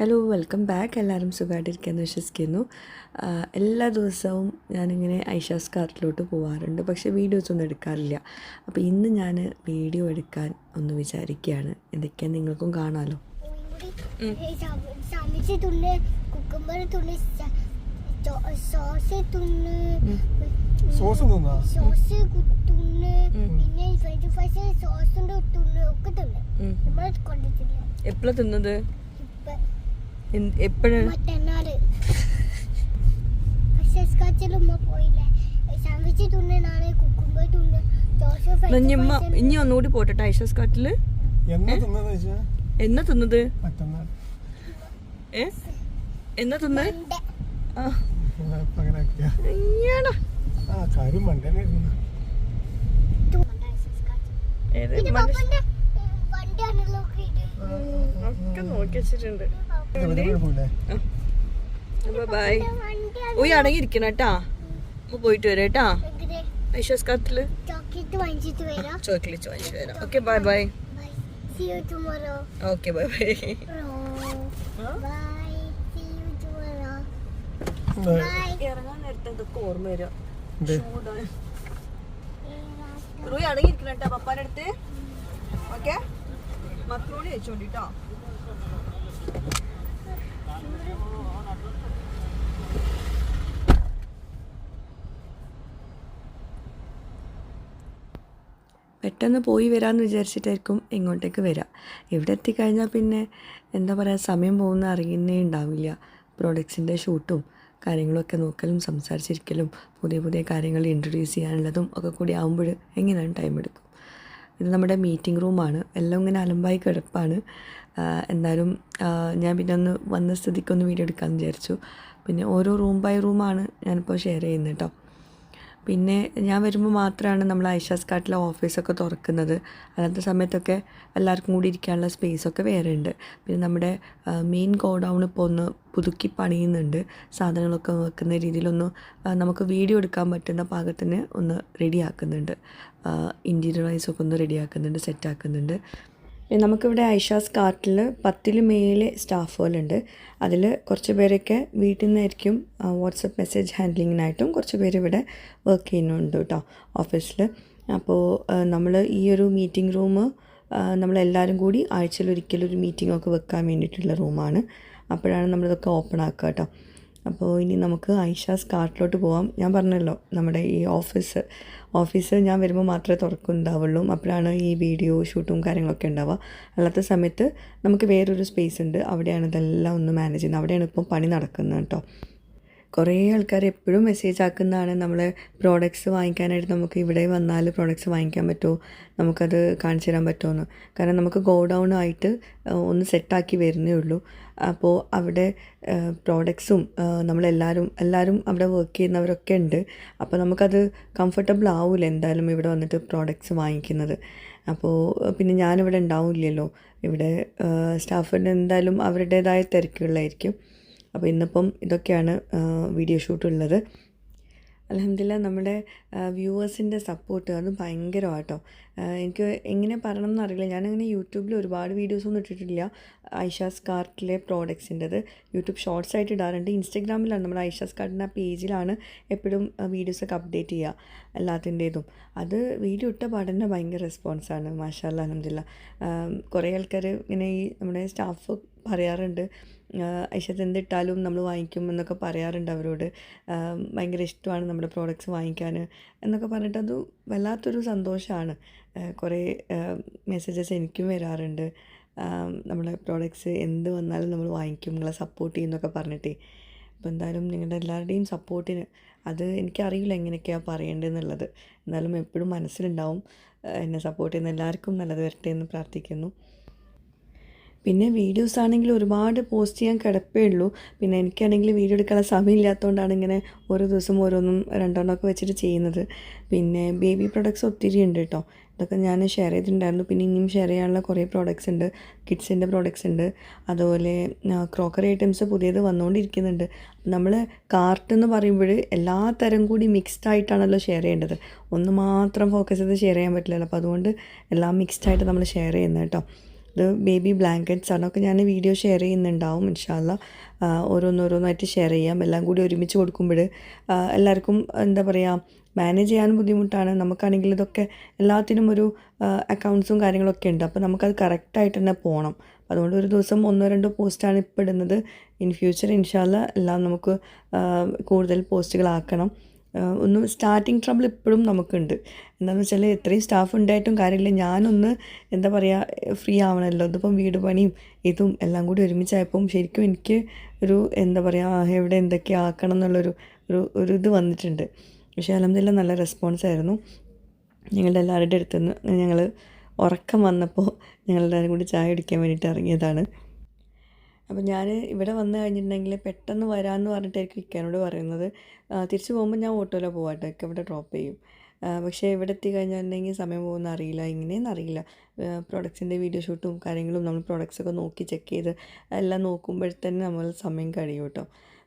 Hello welcome back. എല്ലാവരും സുഖമായിട്ടിരിക്കുകയെന്ന് വിശ്വസിക്കുന്നു. എല്ലാ ദിവസവും ഞാനിങ്ങനെ ഐഷാസ് കാർട്ടിലോട്ട് പോകാറുണ്ട്, പക്ഷേ വീഡിയോസ് ഒന്നും എടുക്കാറില്ല. അപ്പോൾ ഇന്ന് ഞാൻ വീഡിയോ എടുക്കാൻ ഒന്ന് വിചാരിക്കുകയാണ്. എന്തൊക്കെയാണ് നിങ്ങൾക്കും കാണാമല്ലോ. എപ്പോഴാണ് തിന്നത്? എപ്പോഴാണ് ഇനി ഒന്നുകൂടി പോട്ടെ ഐഷാസ് കാട്ടില്? എന്നാ തിന്നത്? എന്നാ തിന്നത്? ഒക്കെ നോക്കി വെച്ചിട്ടുണ്ട്. ബൈ. ഓയ് അടങ്ങിയിരിക്കണം കേട്ടാ. അപ്പൊ പോയിട്ട് വരാം കേട്ടാ. ഐഷാസ് കാട്ടില് ചോക്ലേറ്റ് വാങ്ങിച്ചിട്ട് വരാം. Okay bye bye. Okay bye bye. ഇറങ്ങാൻ നേരത്തെ ഇതൊക്കെ ഓർമ്മ വരാം. റൂയി അടങ്ങിയിരിക്കണം കേട്ടാ പപ്പാന്റെ അടുത്ത്. ഓക്കെ മക്രോണി വെച്ചോണ്ടിട്ടോ. പെട്ടെന്ന് പോയി വരാമെന്ന് വിചാരിച്ചിട്ടായിരിക്കും ഇങ്ങോട്ടേക്ക് വരാം. ഇവിടെ എത്തിക്കഴിഞ്ഞാൽ പിന്നെ എന്താ പറയുക, സമയം പോകുന്ന അറിയുന്നേ ഉണ്ടാവില്ല. പ്രോഡക്ട്സിൻ്റെ ഷൂട്ടും കാര്യങ്ങളൊക്കെ നോക്കലും സംസാരിച്ചിരിക്കലും പുതിയ പുതിയ കാര്യങ്ങൾ ഇൻട്രൊഡ്യൂസ് ചെയ്യാനുള്ളതും ഒക്കെ കൂടി ആകുമ്പോൾ എങ്ങനെയാണ് ടൈം എടുക്കും. ഇത് നമ്മുടെ മീറ്റിംഗ് റൂമാണ്. എല്ലാം ഇങ്ങനെ അലമ്പായി കിടപ്പാണ്. എന്തായാലും ഞാൻ പിന്നെ ഒന്ന് വന്ന സ്ഥിതിക്കൊന്ന് വീഡിയോ എടുക്കാമെന്ന് വിചാരിച്ചു. പിന്നെ ഓരോ റൂം ബൈ റൂമാണ് ഞാനിപ്പോൾ ഷെയർ ചെയ്യുന്നത് കേട്ടോ. പിന്നെ ഞാൻ വരുമ്പോൾ മാത്രമാണ് നമ്മൾ ഐഷാസ് കാട്ടിലെ ഓഫീസൊക്കെ തുറക്കുന്നത്. അല്ലാത്ത സമയത്തൊക്കെ എല്ലാവർക്കും കൂടി ഇരിക്കാനുള്ള സ്പേസൊക്കെ വേറെ ഉണ്ട്. പിന്നെ നമ്മുടെ മെയിൻ ഗോഡൗൺ ഇപ്പോൾ ഒന്ന് പുതുക്കി പണിയുന്നുണ്ട്. സാധനങ്ങളൊക്കെ വെക്കുന്ന രീതിയിലൊന്ന് നമുക്ക് വീഡിയോ എടുക്കാൻ പറ്റുന്ന പാകത്തിന് ഒന്ന് റെഡിയാക്കുന്നുണ്ട്. ഇൻറ്റീരിയറൈസൊക്കെ ഒന്ന് റെഡിയാക്കുന്നുണ്ട്, സെറ്റാക്കുന്നുണ്ട്. നമുക്കിവിടെ ഐഷാസ് കാർട്ടിൽ 10 മേലെ സ്റ്റാഫുകളുണ്ട്. അതിൽ കുറച്ച് പേരൊക്കെ വീട്ടിൽ നിന്നായിരിക്കും വാട്സപ്പ് മെസ്സേജ് ഹാൻഡ്ലിങ്ങിനായിട്ടും കുറച്ച് പേര് ഇവിടെ വർക്ക് ചെയ്യുന്നുണ്ട് കേട്ടോ ഓഫീസിൽ. അപ്പോൾ നമ്മൾ ഈ ഒരു മീറ്റിംഗ് റൂം നമ്മളെല്ലാവരും കൂടി ആഴ്ചയിലൊരിക്കലൊരു മീറ്റിങ്ങൊക്കെ വെക്കാൻ വേണ്ടിയിട്ടുള്ള റൂമാണ്. അപ്പോഴാണ് നമ്മളിതൊക്കെ ഓപ്പൺ ആക്കുക കേട്ടോ. അപ്പോൾ ഇനി നമുക്ക് ഐഷാസ് കാർട്ടിലോട്ട് പോകാം. ഞാൻ പറഞ്ഞല്ലോ നമ്മുടെ ഈ ഓഫീസ് ഞാൻ വരുമ്പോൾ മാത്രമേ തുറക്കുന്നുണ്ടാവുള്ളൂ. അപ്പോഴാണ് ഈ വീഡിയോ ഷൂട്ടും കാര്യങ്ങളൊക്കെ ഉണ്ടാവുക. അല്ലാത്ത സമയത്ത് നമുക്ക് വേറൊരു സ്പേസ് ഉണ്ട്, അവിടെയാണ് ഇതെല്ലാം ഒന്ന് മാനേജ് ചെയ്യുന്നത്. അവിടെയാണ് ഇപ്പം പണി നടക്കുന്നത് കേട്ടോ. കുറേ ആൾക്കാർ എപ്പോഴും മെസ്സേജ് ആക്കുന്നതാണ് നമ്മളെ പ്രോഡക്റ്റ്സ് വാങ്ങിക്കാനായിട്ട്. നമുക്ക് ഇവിടെ വന്നാൽ പ്രോഡക്റ്റ്സ് വാങ്ങിക്കാൻ പറ്റുമോ, നമുക്കത് കാണിച്ചു തരാൻ പറ്റുമോ. കാരണം നമുക്ക് ഗോഡൗൺ ആയിട്ട് ഒന്ന് സെറ്റാക്കി വരുന്നേ ഉള്ളൂ. അപ്പോൾ അവിടെ പ്രോഡക്ട്സും എല്ലാവരും അവിടെ വർക്ക് ചെയ്യുന്നവരൊക്കെ ഉണ്ട്. അപ്പോൾ നമുക്കത് കംഫർട്ടബിൾ ആവില്ല എന്തായാലും ഇവിടെ വന്നിട്ട് പ്രോഡക്റ്റ്സ് വാങ്ങിക്കുന്നത്. അപ്പോൾ പിന്നെ ഞാനിവിടെ ഉണ്ടാവില്ലല്ലോ. ഇവിടെ സ്റ്റാഫിന് എന്തായാലും അവരുടേതായ തിരക്കുകളായിരിക്കും. അപ്പോൾ ഇന്നിപ്പം ഇതൊക്കെയാണ് വീഡിയോ ഷൂട്ടുള്ളത്. അൽഹംദുലില്ലാ നമ്മുടെ വ്യൂവേഴ്സിൻ്റെ സപ്പോർട്ട് അത് ഭയങ്കരമാണ് കേട്ടോ. എനിക്ക് എങ്ങനെ പറയണം എന്നറിയില്ല. ഞാനങ്ങനെ യൂട്യൂബിൽ ഒരുപാട് വീഡിയോസൊന്നും ഇട്ടിട്ടില്ല ഐഷാസ് കാർട്ടിലെ പ്രോഡക്ട്സിൻ്റെത്. യൂട്യൂബ് ഷോർട്സ് ആയിട്ട് ഇടാറുണ്ട്. ഇൻസ്റ്റഗ്രാമിലാണ് നമ്മുടെ ഐഷാസ് കാർട്ടിൻ്റെ ആ പേജിലാണ് എപ്പോഴും വീഡിയോസൊക്കെ അപ്ഡേറ്റ് ചെയ്യുക എല്ലാത്തിൻ്റേതും. അത് വീഡിയോ ഇട്ട പാടന്നെ ഭയങ്കര റെസ്പോൺസാണ്. മാഷാ അല്ലാ അൽഹംദുലില്ലാ. കുറേ ആൾക്കാർ ഇങ്ങനെ ഈ നമ്മുടെ സ്റ്റാഫ് പറയാറുണ്ട്, ഐഷത്ത് എന്തിട്ടാലും നമ്മൾ വാങ്ങിക്കും എന്നൊക്കെ പറയാറുണ്ട് അവരോട്. ഭയങ്കര ഇഷ്ടമാണ് നമ്മുടെ പ്രോഡക്റ്റ്സ് വാങ്ങിക്കാൻ എന്നൊക്കെ പറഞ്ഞിട്ട് അത് വല്ലാത്തൊരു സന്തോഷമാണ്. കുറേ മെസ്സേജസ് എനിക്കും വരാറുണ്ട്. നമ്മളെ പ്രോഡക്റ്റ്സ് എന്ത് വന്നാലും നമ്മൾ വാങ്ങിക്കും, നിങ്ങളെ സപ്പോർട്ട് ചെയ്യുന്നൊക്കെ പറഞ്ഞിട്ടേ. അപ്പോൾ എന്തായാലും നിങ്ങളുടെ എല്ലാവരുടെയും സപ്പോർട്ടിന് അത് എനിക്കറിയില്ല എങ്ങനെയൊക്കെയാണ് പറയേണ്ടതെന്നുള്ളത്. എന്നാലും എപ്പോഴും മനസ്സിലുണ്ടാവും. എന്നെ സപ്പോർട്ട് ചെയ്യുന്ന എല്ലാവർക്കും നല്ലത് വരട്ടെ എന്ന് പ്രാർത്ഥിക്കുന്നു. പിന്നെ വീഡിയോസ് ആണെങ്കിൽ ഒരുപാട് പോസ്റ്റ് ചെയ്യാൻ കിടപ്പേ ഉള്ളൂ. പിന്നെ എനിക്കാണെങ്കിൽ വീഡിയോ എടുക്കാനുള്ള സമയമില്ലാത്തതുകൊണ്ടാണ് ഇങ്ങനെ ഓരോ ദിവസം ഓരോന്നും രണ്ടെണ്ണമൊക്കെ വെച്ചിട്ട് ചെയ്യുന്നത്. പിന്നെ ബേബി പ്രൊഡക്ട്സ് ഒത്തിരി ഉണ്ട് കേട്ടോ. ഇതൊക്കെ ഞാൻ ഷെയർ ചെയ്തിട്ടുണ്ടായിരുന്നു. പിന്നെ ഇനിയും ഷെയർ ചെയ്യാനുള്ള കുറേ പ്രോഡക്റ്റ്സ് ഉണ്ട്. കിഡ്സിൻ്റെ പ്രോഡക്റ്റ്സ് ഉണ്ട്. അതുപോലെ ക്രോക്കറി ഐറ്റംസ് പുതിയത് വന്നുകൊണ്ടിരിക്കുന്നുണ്ട്. നമ്മൾ കാർട്ട് എന്ന് പറയുമ്പോൾ എല്ലാ തരം കൂടി മിക്സ്ഡ് ആയിട്ടാണല്ലോ ഷെയർ ചെയ്യേണ്ടത്. ഒന്ന് മാത്രം ഫോക്കസ് ചെയ്ത് ഷെയർ ചെയ്യാൻ പറ്റില്ലല്ലോ. അപ്പോൾ അതുകൊണ്ട് എല്ലാം മിക്സ്ഡ് ആയിട്ട് നമ്മൾ ഷെയർ ചെയ്യുന്നത് കേട്ടോ. ഇത് ബേബി ബ്ലാങ്കറ്റ്സ് ആണ്. ഒക്കെ ഞാൻ വീഡിയോ ഷെയർ ചെയ്യുന്നുണ്ടാവും ഇൻഷാ അല്ലാ. ഓരോന്നോരോന്നായിട്ട് ഷെയർ ചെയ്യാം. എല്ലാം കൂടി ഒരുമിച്ച് കൊടുക്കുമ്പോൾ എല്ലാവർക്കും എന്താ പറയുക, മാനേജ് ചെയ്യാൻ ബുദ്ധിമുട്ടാണ്. നമുക്കാണെങ്കിൽ ഇതൊക്കെ എല്ലാത്തിനും ഒരു അക്കൗണ്ട്സും കാര്യങ്ങളൊക്കെ ഉണ്ട്. അപ്പോൾ നമുക്കത് കറക്റ്റായിട്ട് തന്നെ പോകണം. അതുകൊണ്ട് ഒരു ദിവസം 1-2 പോസ്റ്റാണ് ഇപ്പോൾ ഇടുന്നത്. ഇൻ ഫ്യൂച്ചർ ഇൻഷാ അല്ലാ എല്ലാം നമുക്ക് കൂടുതൽ പോസ്റ്റുകളാക്കണം. ഒന്ന് സ്റ്റാർട്ടിങ് ട്രബിൾ ഇപ്പോഴും നമുക്കുണ്ട്. എന്താണെന്ന് വെച്ചാൽ എത്രയും സ്റ്റാഫ് ഉണ്ടായിട്ടും കാര്യമില്ല, ഞാനൊന്ന് എന്താ പറയുക ഫ്രീ ആവണമല്ലോ. ഇതിപ്പം വീട് പണിയും ഇതും എല്ലാം കൂടി ഒരുമിച്ചായപ്പം ശരിക്കും എനിക്ക് ഒരു എന്താ പറയുക എവിടെ എന്തൊക്കെ ആക്കണം എന്നുള്ളൊരു ഒരു ഇത് വന്നിട്ടുണ്ട്. പക്ഷേ അൽഹംദുലില്ലാ നല്ല റെസ്പോൺസായിരുന്നു. ഞങ്ങളുടെ എല്ലാവരുടെ അടുത്തുനിന്ന് ഞങ്ങൾ ഉറക്കം വന്നപ്പോൾ ഞങ്ങളെല്ലാവരും കൂടി ചായ കുടിക്കാൻ വേണ്ടിയിട്ട് ഇറങ്ങിയതാണ്. അപ്പോൾ ഞാൻ ഇവിടെ വന്നു കഴിഞ്ഞിട്ടുണ്ടെങ്കിൽ പെട്ടെന്ന് വരാമെന്ന് പറഞ്ഞിട്ടായിരിക്കും ഇക്കാനോട് പറയുന്നത്. തിരിച്ച് പോകുമ്പോൾ ഞാൻ ഓട്ടോയിലാണ് പോകാട്ടോ, ഒക്കെ ഇവിടെ ഡ്രോപ്പ് ചെയ്യും. പക്ഷേ ഇവിടെ എത്തിക്കഴിഞ്ഞിട്ടുണ്ടെങ്കിൽ സമയം പോകുന്ന അറിയില്ല, എങ്ങനെയെന്ന് അറിയില്ല. പ്രൊഡക്ട്സിൻ്റെ വീഡിയോ ഷൂട്ടും കാര്യങ്ങളും നമ്മൾ പ്രൊഡക്ട്സൊക്കെ നോക്കി ചെക്ക് ചെയ്ത് എല്ലാം നോക്കുമ്പോഴത്തന്നെ നമ്മൾ സമയം കഴിയും കേട്ടോ.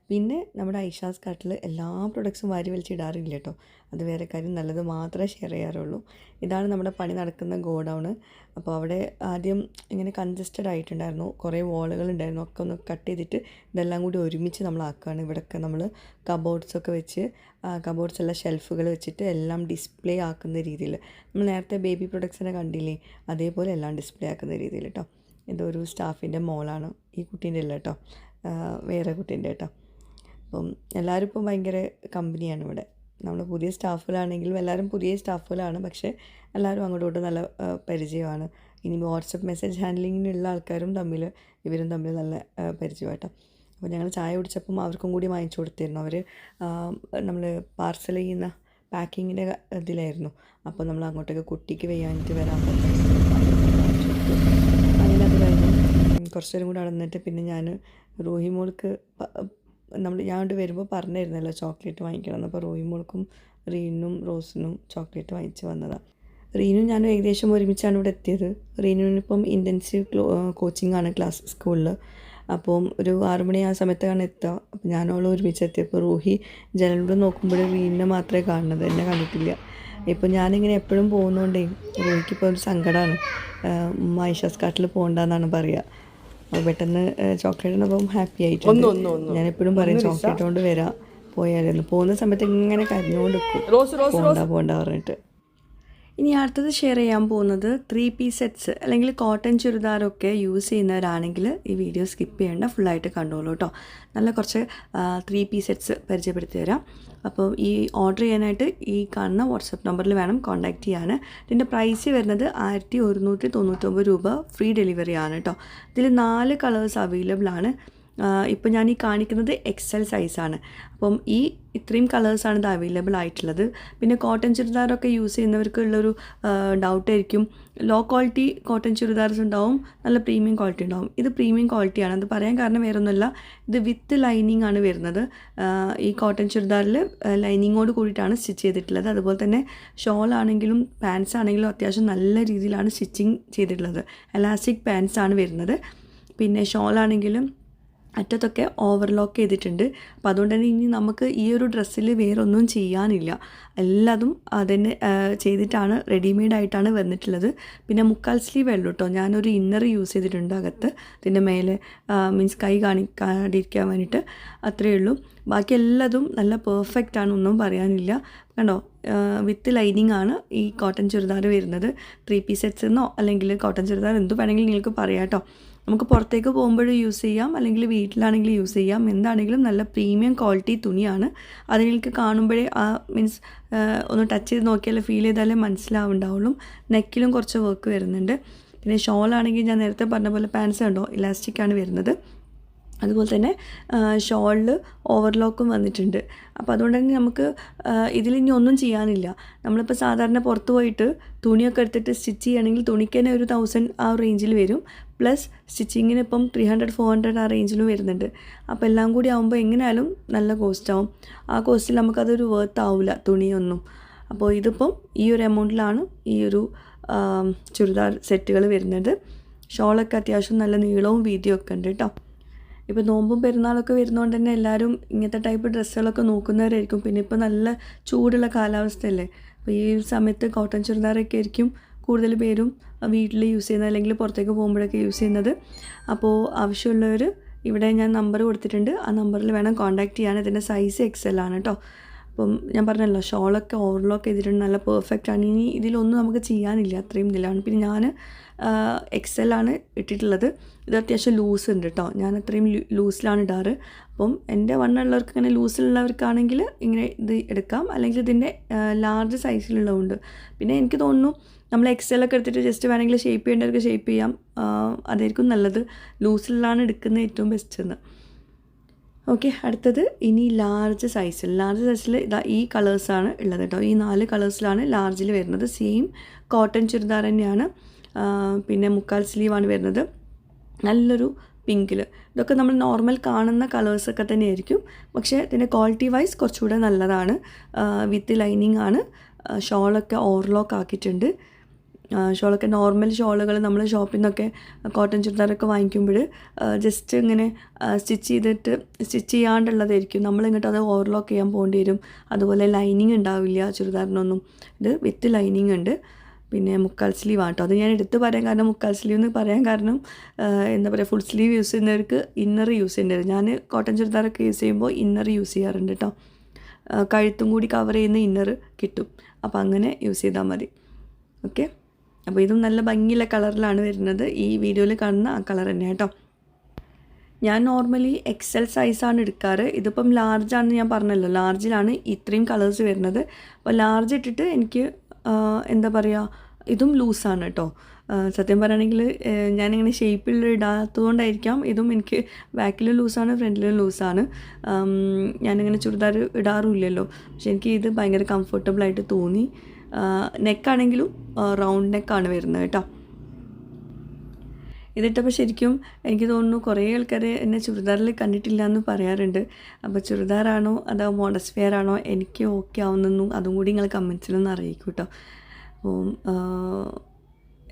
പിന്നെ നമ്മുടെ ഐഷാസ് കാർട്ടിൽ എല്ലാ പ്രൊഡക്ട്സും വാരി വലിച്ചിടാറില്ല കേട്ടോ. അത് വേറെ കാര്യം, നല്ലത് മാത്രമേ ഷെയർ ചെയ്യാറുള്ളൂ. ഇതാണ് നമ്മുടെ പണി നടക്കുന്ന ഗോഡൗണ്. അപ്പോൾ അവിടെ ആദ്യം ഇങ്ങനെ കൺജസ്റ്റഡ് ആയിട്ടുണ്ടായിരുന്നു, കുറേ വാളുകളുണ്ടായിരുന്നു. ഒക്കെ ഒന്ന് കട്ട് ചെയ്തിട്ട് ഇതെല്ലാം കൂടി ഒരുമിച്ച് നമ്മളാക്കുകയാണ്. ഇവിടെയൊക്കെ നമ്മൾ കബോർഡ്സൊക്കെ വെച്ച് കബോർഡ്സ് എല്ലാം ഷെൽഫുകൾ വെച്ചിട്ട് എല്ലാം ഡിസ്പ്ലേ ആക്കുന്ന രീതിയിൽ, നമ്മൾ നേരത്തെ ബേബി പ്രൊഡക്ട്സിനെ കണ്ടില്ലേ അതേപോലെ എല്ലാം ഡിസ്പ്ലേ ആക്കുന്ന രീതിയിൽ കേട്ടോ. ഇതൊരു സ്റ്റാഫിൻ്റെ മോളാണ്, ഈ കുട്ടീൻ്റെ അല്ല കേട്ടോ, വേറെ കുട്ടീൻ്റെ കേട്ടോ. അപ്പം എല്ലാവരും ഇപ്പം ഭയങ്കര കമ്പനിയാണ് ഇവിടെ. നമ്മൾ പുതിയ സ്റ്റാഫുകളാണെങ്കിലും എല്ലാവരും പുതിയ സ്റ്റാഫുകളാണ്, പക്ഷേ എല്ലാവരും അങ്ങോട്ടും ഇങ്ങോട്ടും നല്ല പരിചയമാണ്. ഇനി വാട്സപ്പ് മെസ്സേജ് ഹാൻഡ്ലിങ്ങിനുള്ള ആൾക്കാരും ഇവരും തമ്മിൽ നല്ല പരിചയമായിട്ടോ. അപ്പോൾ ഞങ്ങൾ ചായ കുടിച്ചപ്പം അവർക്കും കൂടി വാങ്ങിച്ചു കൊടുത്തിരുന്നു. അവർ നമ്മൾ പാർസൽ ചെയ്യുന്ന പാക്കിങ്ങിൻ്റെ ഇതിലായിരുന്നു. അപ്പോൾ നമ്മൾ അങ്ങോട്ടേക്ക് കുട്ടിക്ക് വയ്യാഞ്ഞിട്ട് വരാൻ പറ്റും, അങ്ങനെ അത് കഴിഞ്ഞു. കുറച്ച് നേരം കൂടെ നടന്നിട്ട് പിന്നെ ഞാൻ റൂഹി മോൾക്ക് ഞാൻ വരുമ്പോൾ പറഞ്ഞിരുന്നല്ലോ ചോക്ലേറ്റ് വാങ്ങിക്കണം. അപ്പോൾ റൂഹി മോൾക്കും റീനും റോസിനും ചോക്ലേറ്റ് വാങ്ങിച്ച് വന്നതാണ്. റീനും ഞാനും ഏകദേശം ഒരുമിച്ചാണ് ഇവിടെ എത്തിയത്. റീനുവിനിപ്പം ഇൻറ്റൻസീവ് കോച്ചിങ് ആണ് ക്ലാസ് സ്കൂളിൽ. അപ്പം ഒരു 6 മണി ആ സമയത്താണ് എത്തുക. അപ്പോൾ ഞാനോളം ഒരുമിച്ച് എത്തിയപ്പോൾ റൂഹി ജനലിലൂടെ നോക്കുമ്പോൾ റീനിനെ മാത്രമേ കാണുന്നത്, എന്നെ കണ്ടിട്ടില്ല. ഇപ്പോൾ ഞാനിങ്ങനെ എപ്പോഴും പോകുന്നതുകൊണ്ടേ റൂഹിക്കിപ്പോൾ ഒരു സങ്കടമാണ്. ഐഷാസ് കാർട്ടിൽ പോകണ്ടെന്നാണ് പറയുക. അപ്പോൾ പെട്ടെന്ന് ചോക്ലേറ്റിനൊപ്പം ഹാപ്പി ആയിട്ടുണ്ട്. ഞാനെപ്പോഴും പറയും ചോക്ലേറ്റ് കൊണ്ട് വരാം പോയാലും, പോകുന്ന സമയത്ത് ഇങ്ങനെ കരഞ്ഞുകൊണ്ട് നിൽക്കും പോകണ്ട പറഞ്ഞിട്ട്. ഇനി അടുത്തത് ഷെയർ ചെയ്യാൻ പോകുന്നത് 3 പീസ് സെറ്റ്സ് അല്ലെങ്കിൽ കോട്ടൺ ചുരിദാറൊക്കെ യൂസ് ചെയ്യുന്നവരാണെങ്കിൽ ഈ വീഡിയോ സ്കിപ്പ് ചെയ്യേണ്ട, ഫുള്ളായിട്ട് കണ്ടോളൂ കേട്ടോ. നല്ല കുറച്ച് 3 പീസ് സെറ്റ്സ് പരിചയപ്പെടുത്തി തരാം. അപ്പോൾ ഈ ഓർഡർ ചെയ്യാനായിട്ട് ഈ കാണുന്ന വാട്സപ്പ് നമ്പറിൽ വേണം കോൺടാക്റ്റ് ചെയ്യാൻ. ഇതിൻ്റെ പ്രൈസ് വരുന്നത് 1199 രൂപ, ഫ്രീ ഡെലിവറി ആണ് കേട്ടോ. ഇതിൽ 4 കളേഴ്സ് അവൈലബിൾ ആണ്. ഇപ്പോൾ ഞാൻ ഈ കാണിക്കുന്നത് XL സൈസാണ്. അപ്പം ഇത്രയും കളേഴ്സാണ് ഇത് അവൈലബിൾ ആയിട്ടുള്ളത്. പിന്നെ കോട്ടൺ ചുരിദാറൊക്കെ യൂസ് ചെയ്യുന്നവർക്കുള്ളൊരു ഡൗട്ടായിരിക്കും, ലോ ക്വാളിറ്റി കോട്ടൺ ചുരിദാർസ് ഉണ്ടാവും, നല്ല പ്രീമിയം ക്വാളിറ്റി ഉണ്ടാവും. ഇത് പ്രീമിയം ക്വാളിറ്റിയാണ്. അത് പറയാൻ കാരണം വേറൊന്നുമല്ല, ഇത് വിത്ത് ലൈനിങ് ആണ് വരുന്നത്. ഈ കോട്ടൺ ചുരിദാറിൽ ലൈനിങ്ങോട് കൂടിയിട്ടാണ് സ്റ്റിച്ച് ചെയ്തിട്ടുള്ളത്. അതുപോലെ തന്നെ ഷോൾ ആണെങ്കിലും പാൻസ് ആണെങ്കിലും അത്യാവശ്യം നല്ല രീതിയിലാണ് സ്റ്റിച്ചിങ് ചെയ്തിട്ടുള്ളത്. എലാസ്റ്റിക് പാൻസ് ആണ് വരുന്നത്. പിന്നെ ഷോൾ ആണെങ്കിലും അറ്റത്തൊക്കെ ഓവർലോക്ക് ചെയ്തിട്ടുണ്ട്. അപ്പോൾ അതുകൊണ്ട് തന്നെ ഇനി നമുക്ക് ഈ ഒരു ഡ്രസ്സിൽ വേറൊന്നും ചെയ്യാനില്ല, എല്ലാതും അതിന് ചെയ്തിട്ടാണ് റെഡിമെയ്ഡായിട്ടാണ് വന്നിട്ടുള്ളത്. പിന്നെ മുക്കാൽ സ്ലീവ് ഉള്ളൂ കേട്ടോ. ഞാനൊരു ഇന്നർ യൂസ് ചെയ്തിട്ടുണ്ട് അകത്ത്, ഇതിൻ്റെ മേലെ മീൻസ് കൈ കാണിക്കാതിരിക്കാൻ വേണ്ടിയിട്ട്, അത്രയേ ഉള്ളൂ. ബാക്കി എല്ലാതും നല്ല പെർഫെക്റ്റാണ്, ഒന്നും പറയാനില്ല. കണ്ടോ, വിത്ത് ലൈനിങ് ആണ് ഈ കോട്ടൺ ചുരിദാർ വരുന്നത്. 3 പീസ് സെറ്റ്സ് എന്നോ അല്ലെങ്കിൽ കോട്ടൺ ചുരിദാർ എന്ത് വേണമെങ്കിലും നിങ്ങൾക്ക് പറയാം കേട്ടോ. നമുക്ക് പുറത്തേക്ക് പോകുമ്പോഴും യൂസ് ചെയ്യാം, അല്ലെങ്കിൽ വീട്ടിലാണെങ്കിലും യൂസ് ചെയ്യാം. എന്താണെങ്കിലും നല്ല പ്രീമിയം ക്വാളിറ്റി തുണിയാണ്. അത് നിങ്ങൾക്ക് കാണുമ്പോഴേ മീൻസ് ഒന്ന് ടച്ച് ചെയ്ത് നോക്കിയാലേ ഫീൽ ചെയ്താലേ മനസ്സിലാവുണ്ടാവുള്ളൂ. നെക്കിലും കുറച്ച് വർക്ക് വരുന്നുണ്ട്. പിന്നെ ഷോളാണെങ്കിൽ ഞാൻ നേരത്തെ പറഞ്ഞ പോലെ പാൻസ് കണ്ടോ, ഇലാസ്റ്റിക്കാണ് വരുന്നത്. അതുപോലെ തന്നെ ഷോളിൽ ഓവർലോക്കും വന്നിട്ടുണ്ട്. അപ്പോൾ അതുകൊണ്ട് തന്നെ നമുക്ക് ഇതിലിനി ഒന്നും ചെയ്യാനില്ല. നമ്മളിപ്പോൾ സാധാരണ പുറത്ത് പോയിട്ട് തുണിയൊക്കെ എടുത്തിട്ട് സ്റ്റിച്ച് ചെയ്യുകയാണെങ്കിൽ തുണിക്ക് തന്നെ ഒരു 1000 ആ റേഞ്ചിൽ വരും. പ്ലസ് സ്റ്റിച്ചിങ്ങിന് ഇപ്പം 300-400 ആ റേഞ്ചിലും വരുന്നുണ്ട്. അപ്പോൾ എല്ലാം കൂടി ആകുമ്പോൾ എങ്ങനെയായാലും നല്ല കോസ്റ്റാവും. ആ കോസ്റ്റിൽ നമുക്കതൊരു വർത്ത് ആവില്ല തുണിയൊന്നും. അപ്പോൾ ഇതിപ്പം ഈ ഒരു എമൗണ്ടിലാണ് ഈ ഒരു ചുരിദാർ സെറ്റുകൾ വരുന്നത്. ഷോളൊക്കെ അത്യാവശ്യം നല്ല നീളവും വീതിയും ഒക്കെ ഉണ്ട് കേട്ടോ. ഇപ്പോൾ നോമ്പും പെരുന്നാളൊക്കെ വരുന്നതുകൊണ്ട് തന്നെ എല്ലാവരും ഇങ്ങനത്തെ ടൈപ്പ് ഡ്രസ്സുകളൊക്കെ നോക്കുന്നവരായിരിക്കും. പിന്നെ ഇപ്പോൾ നല്ല ചൂടുള്ള കാലാവസ്ഥയല്ലേ, അപ്പോൾ ഈ സമയത്ത് കോട്ടൺ ചുരിദാറൊക്കെ ആയിരിക്കും കൂടുതൽ പേരും വീട്ടിൽ യൂസ് ചെയ്യുന്നത് അല്ലെങ്കിൽ പുറത്തേക്ക് പോകുമ്പോഴൊക്കെ യൂസ് ചെയ്യുന്നത്. അപ്പോൾ ആവശ്യമുള്ളവർ ഇവിടെ ഞാൻ നമ്പർ കൊടുത്തിട്ടുണ്ട്, ആ നമ്പറിൽ വേണം കോൺടാക്റ്റ് ചെയ്യാൻ. ഇതിൻ്റെ സൈസ് XL ആണ് കേട്ടോ. അപ്പം ഞാൻ പറഞ്ഞല്ലോ ഷോളൊക്കെ ഓവർലോക്ക് ചെയ്തിട്ടുണ്ട്, നല്ല പെർഫെക്റ്റ് ആണ്. ഇനി ഇതിലൊന്നും നമുക്ക് ചെയ്യാനില്ല, അത്രയും ഇതിലാണ്. പിന്നെ ഞാൻ XL ആണ് ഇട്ടിട്ടുള്ളത്. ഇത് അത്യാവശ്യം ലൂസ് ഉണ്ട് കേട്ടോ, ഞാൻ അത്രയും ലൂസിലാണ് ഇടാറ്. അപ്പം എൻ്റെ വണ്ണമുള്ളവർക്ക് ഇങ്ങനെ ലൂസിലുള്ളവർക്കാണെങ്കിൽ ഇങ്ങനെ ഇത് എടുക്കാം, അല്ലെങ്കിൽ ഇതിൻ്റെ ലാർജ് സൈസിലുള്ളതുണ്ട്. പിന്നെ എനിക്ക് തോന്നുന്നു നമ്മൾ XL ഒക്കെ എടുത്തിട്ട് ജസ്റ്റ് വേണമെങ്കിൽ ഷേപ്പ് ചെയ്യേണ്ടവർക്ക് ഷേപ്പ് ചെയ്യാം, അതായിരിക്കും നല്ലത്. ലൂസിലാണ് എടുക്കുന്നത് ഏറ്റവും ബെസ്റ്റ് എന്ന്. ഓക്കെ, അടുത്തത് ഇനി ലാർജ് സൈസിൽ ഇതാ ഈ കളേഴ്സാണ് ഉള്ളത് കേട്ടോ. ഈ 4 കളേഴ്സിലാണ് ലാർജിൽ വരുന്നത്. സെയിം കോട്ടൺ ചുരിദാർ തന്നെയാണ്. പിന്നെ മുക്കാൽ സ്ലീവാണ് വരുന്നത്, നല്ലൊരു പിങ്കിൽ. ഇതൊക്കെ നമ്മൾ നോർമൽ കാണുന്ന കളേഴ്സൊക്കെ തന്നെയായിരിക്കും, പക്ഷേ ഇതിൻ്റെ ക്വാളിറ്റി വൈസ് കുറച്ചുകൂടെ നല്ലതാണ്. വിത്ത് ലൈനിങ് ആണ്. ഷോളൊക്കെ ഓവർലോക്ക് ആക്കിയിട്ടുണ്ട്. ഷോളൊക്കെ നോർമൽ ഷോളുകൾ നമ്മൾ ഷോപ്പിൽ നിന്നൊക്കെ കോട്ടൺ ചുരിദാറൊക്കെ വാങ്ങിക്കുമ്പോൾ ജസ്റ്റ് ഇങ്ങനെ സ്റ്റിച്ച് ചെയ്യാണ്ടുള്ളതായിരിക്കും. നമ്മളിങ്ങോട്ട് അത് ഓവർലോക്ക് ചെയ്യാൻ പോകേണ്ടി വരും. അതുപോലെ ലൈനിങ് ഉണ്ടാവില്ല ചുരിദാറിനൊന്നും. ഇത് വിത്ത് ലൈനിങ് ഉണ്ട്. പിന്നെ മുക്കാൽ സ്ലീവ് ആട്ടോ. അത് ഞാൻ എടുത്ത് പറയാൻ കാരണം, മുക്കാൽ സ്ലീവ് എന്ന് പറയാൻ കാരണം എന്താ പറയുക, ഫുൾ സ്ലീവ് യൂസ് ചെയ്യുന്നവർക്ക് ഇന്നർ യൂസ് ചെയ്യേണ്ടത്. ഞാൻ കോട്ടൺ ചുരിദാറൊക്കെ യൂസ് ചെയ്യുമ്പോൾ ഇന്നർ യൂസ് ചെയ്യാറുണ്ട് കേട്ടോ. കഴുത്തും കൂടി കവർ ചെയ്യുന്ന ഇന്നർ കിട്ടും, അപ്പോൾ അങ്ങനെ യൂസ് ചെയ്താൽ മതി. ഓക്കെ, അപ്പോൾ ഇതും നല്ല ഭംഗിയുള്ള കളറിലാണ് വരുന്നത്. ഈ വീഡിയോയിൽ കാണുന്ന ആ കളർ തന്നെ കേട്ടോ. ഞാൻ നോർമലി XL സൈസാണ് എടുക്കാറ്. ഇതിപ്പം ലാർജാണെന്ന് ഞാൻ പറഞ്ഞല്ലോ, ലാർജിലാണ് ഇത്രയും കളേഴ്സ് വരുന്നത്. അപ്പോൾ ലാർജ് ഇട്ടിട്ട് എനിക്ക് എന്താ പറയുക, ഇതും ലൂസാണ് കേട്ടോ. സത്യം പറയുകയാണെങ്കിൽ ഞാനിങ്ങനെ ഷേപ്പിൽ ഇടാത്തതുകൊണ്ടായിരിക്കാം ഇതും എനിക്ക് ബാക്കിലും ലൂസാണ് ഫ്രണ്ടിലും ലൂസാണ്. ഞാനിങ്ങനെ ചുരിദാർ ഇടാറുമില്ലല്ലോ, പക്ഷെ എനിക്ക് ഇത് ഭയങ്കര കംഫർട്ടബിളായിട്ട് തോന്നി. നെക്കാണെങ്കിലും റൗണ്ട് നെക്കാണ് വരുന്നത് കേട്ടോ. ഇതിട്ടപ്പോൾ ശരിക്കും എനിക്ക് തോന്നുന്നു കുറേ ആൾക്കാർ എന്നെ ചുരിദാറിൽ കണ്ടിട്ടില്ല എന്ന് പറയാറുണ്ട്. അപ്പോൾ ചുരിദാറാണോ അതോ മോഡസ്റ്റ് വെയർ ആണോ എനിക്ക് ഓക്കെ ആവുന്നെന്നും അതും കൂടി നിങ്ങൾ കമൻസിലൊന്ന് അറിയിക്കും കേട്ടോ. അപ്പോൾ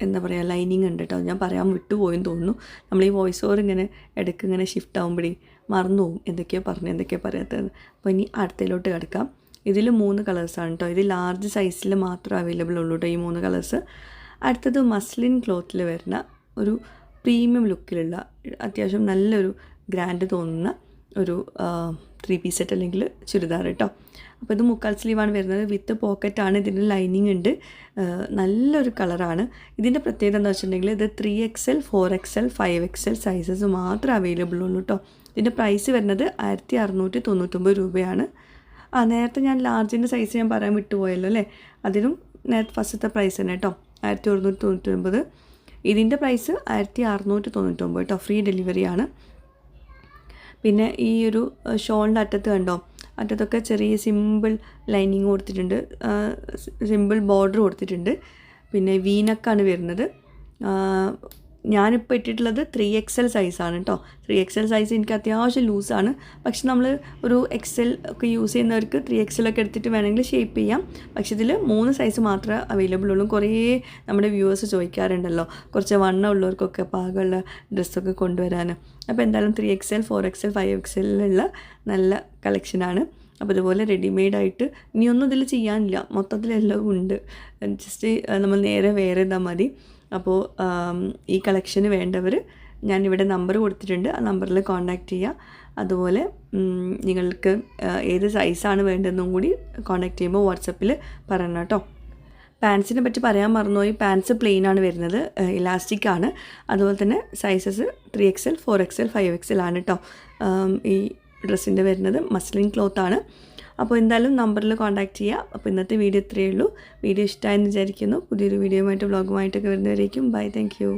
എന്താ പറയുക, ലൈനിങ് ഉണ്ട് കേട്ടോ. ഞാൻ പറയാൻ വിട്ടുപോയെന്ന് തോന്നുന്നു. നമ്മൾ ഈ വോയിസ് ഓവർ ഇങ്ങനെ ഇടയ്ക്ക് ഇങ്ങനെ ഷിഫ്റ്റ് ആകുമ്പോഴേ മറന്നു പോകും എന്തൊക്കെയാണ് പറഞ്ഞത് എന്തൊക്കെയാണ് പറയാത്തത്. അപ്പോൾ ഇനി അടുത്തതിലോട്ട് കിടക്കാം. ഇതിൽ 3 കളേഴ്സാണ് കേട്ടോ. ഇത് ലാർജ് സൈസിൽ മാത്രം അവൈലബിൾ ഉള്ളൂ കേട്ടോ ഈ 3 കളേഴ്സ്. അടുത്തത് മസ്ലിൻ ക്ലോത്തിൽ വരുന്ന ഒരു പ്രീമിയം ലുക്കിലുള്ള അത്യാവശ്യം നല്ലൊരു ഗ്രാൻഡ് തോന്നുന്ന ഒരു 3 പീസ് സെറ്റ് അല്ലെങ്കിൽ ചുരിദാർ കേട്ടോ. അപ്പോൾ ഇത് മുക്കാൽ സ്ലീവാണ് വരുന്നത്, വിത്ത് പോക്കറ്റാണ്. ഇതിന് ലൈനിങ് ഉണ്ട്. നല്ലൊരു കളറാണ്. ഇതിൻ്റെ പ്രത്യേകത എന്താ വെച്ചിട്ടുണ്ടെങ്കിൽ ഇത് 3XL 4XL 5XL സൈസസ് മാത്രമേ അവൈലബിൾ ഉള്ളൂ കേട്ടോ. ഇതിൻ്റെ പ്രൈസ് വരുന്നത് 1699 രൂപയാണ്. നേരത്തെ ഞാൻ ലാർജിൻ്റെ സൈസ് ഞാൻ പറയാൻ വിട്ടുപോയല്ലോ അല്ലേ, അതിനും നേരത്തെ ഫസ്റ്റത്തെ പ്രൈസ് തന്നെ കേട്ടോ, 1199. ഇതിൻ്റെ പ്രൈസ് 1699 കേട്ടോ. ഫ്രീ ഡെലിവറിയാണ്. പിന്നെ ഈ ഒരു ഷോളിൻ്റെ അറ്റത്ത് കണ്ടോ, അറ്റത്തൊക്കെ ചെറിയ സിമ്പിൾ ലൈനിങ് കൊടുത്തിട്ടുണ്ട്, സിമ്പിൾ ബോർഡർ കൊടുത്തിട്ടുണ്ട്. പിന്നെ വീനക്കാണ് വരുന്നത്. ഞാനിപ്പോൾ ഇട്ടിട്ടുള്ളത് 3XL സൈസാണ് കേട്ടോ. 3XL സൈസ് എനിക്ക് അത്യാവശ്യം ലൂസാണ്, പക്ഷെ നമ്മൾ ഒരു XL ഒക്കെ യൂസ് ചെയ്യുന്നവർക്ക് 3XL ഒക്കെ എടുത്തിട്ട് വേണമെങ്കിൽ ഷേപ്പ് ചെയ്യാം. പക്ഷെ ഇതിൽ 3 സൈസ് മാത്രമേ അവൈലബിൾ ഉള്ളൂ. കുറേ നമ്മുടെ വ്യൂവേഴ്സ് ചോദിക്കാറുണ്ടല്ലോ കുറച്ച് വണ്ണം ഉള്ളവർക്കൊക്കെ പാകമുള്ള ഡ്രസ്സൊക്കെ കൊണ്ടുവരാൻ. അപ്പോൾ എന്തായാലും 3XL 4XL 5XL നല്ല കളക്ഷനാണ്. അപ്പോൾ ഇതുപോലെ റെഡിമെയ്ഡായിട്ട് ഇനിയൊന്നും ഇതിൽ ചെയ്യാനില്ല, മൊത്തത്തിലെല്ലാം ഉണ്ട്. ജസ്റ്റ് നമ്മൾ നേരെ വേറെ ഇതാൽ മതി. അപ്പോൾ ഈ കളക്ഷന് വേണ്ടവർ ഞാനിവിടെ നമ്പർ കൊടുത്തിട്ടുണ്ട്, ആ നമ്പറിൽ കോൺടാക്റ്റ് ചെയ്യുക. അതുപോലെ നിങ്ങൾക്ക് ഏത് സൈസാണ് വേണ്ടതെന്നും കൂടി കോൺടാക്റ്റ് ചെയ്യുമ്പോൾ വാട്സപ്പിൽ പറയണം കേട്ടോ. പാൻസിനെ പറ്റി പറയാൻ മറന്നുപോയി. പാൻസ് പ്ലെയിൻ ആണ് വരുന്നത്, ഇലാസ്റ്റിക് ആണ്. അതുപോലെ തന്നെ സൈസസ് 3XL 4XL 5XL ആണ് കേട്ടോ. ഈ ഡ്രസ്സിൻ്റെ വരുന്നത് മസ്ലിൻ ക്ലോത്ത് ആണ്. അപ്പോൾ എന്തായാലും നമ്പറിൽ കോൺടാക്റ്റ് ചെയ്യുക. അപ്പോൾ ഇന്നത്തെ വീഡിയോ ഇത്രയേ ഉള്ളൂ. വീഡിയോ ഇഷ്ടമായെന്ന് വിചാരിക്കുന്നു. പുതിയൊരു വീഡിയോയുമായിട്ട് വ്ളോഗുമായിട്ടൊക്കെ വരുന്നവരേക്കും ബൈ, താങ്ക് യു.